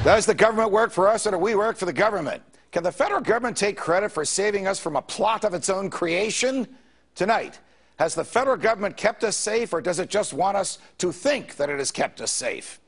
Does the government work for us or do we work for the government? Can the federal government take credit for saving us from a plot of its own creation? Tonight, has the federal government kept us safe, or does it just want us to think that it has kept us safe?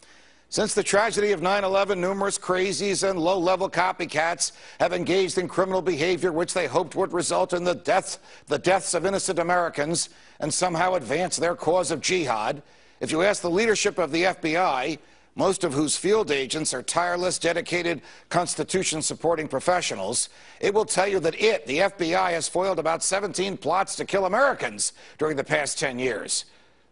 Since the tragedy of 9/11, numerous crazies and low-level copycats have engaged in criminal behavior which they hoped would result in the deaths of innocent Americans and somehow advance their cause of jihad. If you ask the leadership of the FBI, most of whose field agents are tireless, dedicated, Constitution-supporting professionals, it will tell you that the FBI, has foiled about 17 plots to kill Americans during the past 10 years.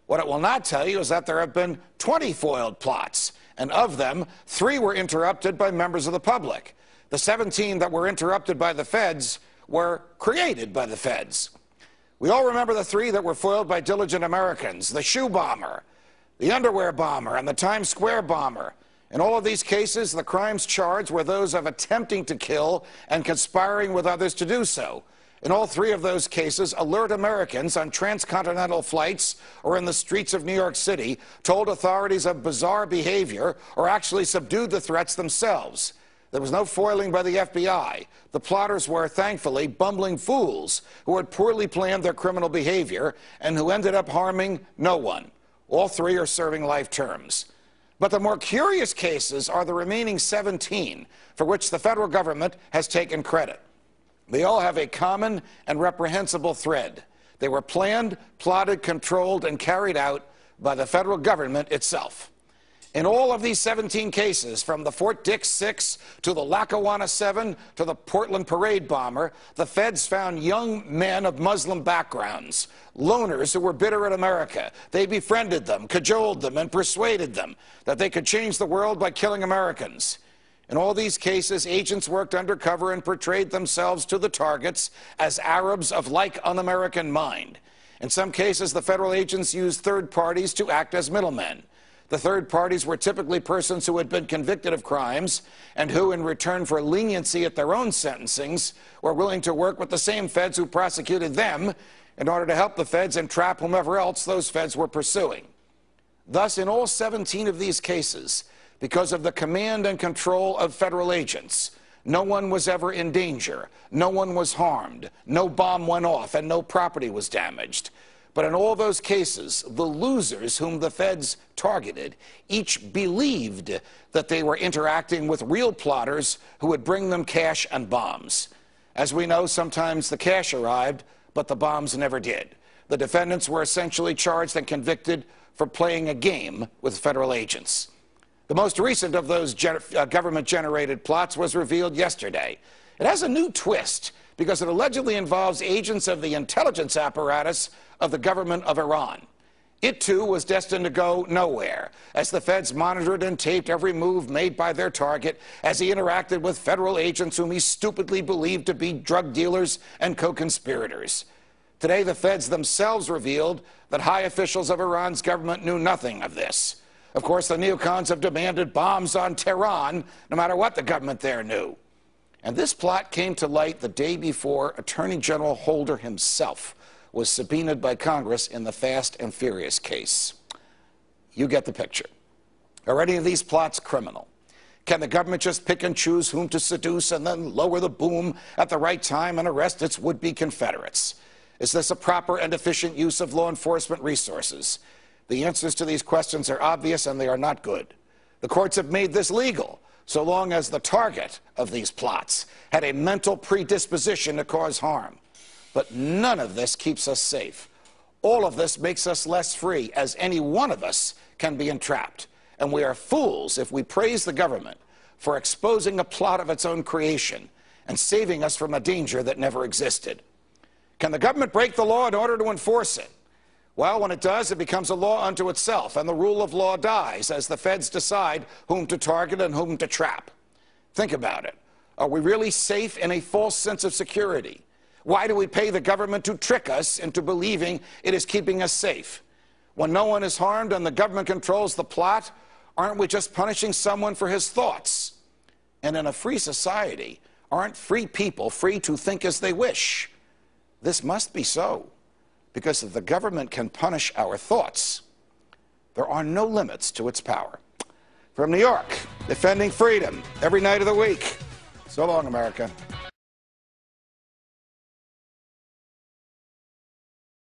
What it will not tell you is that there have been 20 foiled plots, and of them, 3 were interrupted by members of the public. The 17 that were interrupted by the feds were created by the feds. We all remember the 3 that were foiled by diligent Americans: the shoe bomber, the underwear bomber, and the Times Square bomber. In all of these cases, the crimes charged were those of attempting to kill and conspiring with others to do so. In all 3 of those cases, alert Americans on transcontinental flights or in the streets of New York City told authorities of bizarre behavior or actually subdued the threats themselves. There was no foiling by the FBI. The plotters were, thankfully, bumbling fools who had poorly planned their criminal behavior and who ended up harming no one. All 3 are serving life terms. But the more curious cases are the remaining 17 for which the federal government has taken credit. They all have a common and reprehensible thread. They were planned, plotted, controlled, and carried out by the federal government itself. In all of these 17 cases, from the Fort Dix 6 to the Lackawanna 7 to the Portland parade bomber, the feds found young men of Muslim backgrounds, loners who were bitter at America. They befriended them, cajoled them, and persuaded them that they could change the world by killing Americans. In all these cases, agents worked undercover and portrayed themselves to the targets as Arabs of like un-American mind. In some cases, the federal agents used third parties to act as middlemen. The third parties were typically persons who had been convicted of crimes and who, in return for leniency at their own sentencings, were willing to work with the same feds who prosecuted them in order to help the feds entrap whomever else those feds were pursuing. Thus, in all 17 of these cases, because of the command and control of federal agents, no one was ever in danger, no one was harmed, no bomb went off, and no property was damaged. But in all those cases, the losers whom the feds targeted each believed that they were interacting with real plotters who would bring them cash and bombs. As we know, sometimes the cash arrived, but the bombs never did. The defendants were essentially charged and convicted for playing a game with federal agents. The most recent of those government-generated plots was revealed yesterday. It has a new twist because it allegedly involves agents of the intelligence apparatus of the government of Iran. It, too, was destined to go nowhere, as the feds monitored and taped every move made by their target as he interacted with federal agents whom he stupidly believed to be drug dealers and co-conspirators. Today, the feds themselves revealed that high officials of Iran's government knew nothing of this. Of course, the neocons have demanded bombs on Tehran, no matter what the government there knew. And this plot came to light the day before Attorney General Holder himself was subpoenaed by Congress in the Fast and Furious case. You get the picture. Are any of these plots criminal? Can the government just pick and choose whom to seduce and then lower the boom at the right time and arrest its would-be Confederates? Is this a proper and efficient use of law enforcement resources? The answers to these questions are obvious, and they are not good. The courts have made this legal, so long as the target of these plots had a mental predisposition to cause harm. But none of this keeps us safe. All of this makes us less free, as any one of us can be entrapped. And we are fools if we praise the government for exposing a plot of its own creation and saving us from a danger that never existed. Can the government break the law in order to enforce it? Well, when it does, it becomes a law unto itself, and the rule of law dies as the feds decide whom to target and whom to trap. Think about it. Are we really safe in a false sense of security? Why do we pay the government to trick us into believing it is keeping us safe? When no one is harmed and the government controls the plot, aren't we just punishing someone for his thoughts? And in a free society, aren't free people free to think as they wish? This must be so. Because if the government can punish our thoughts, there are no limits to its power. from New York, defending freedom every night of the week. So long, America.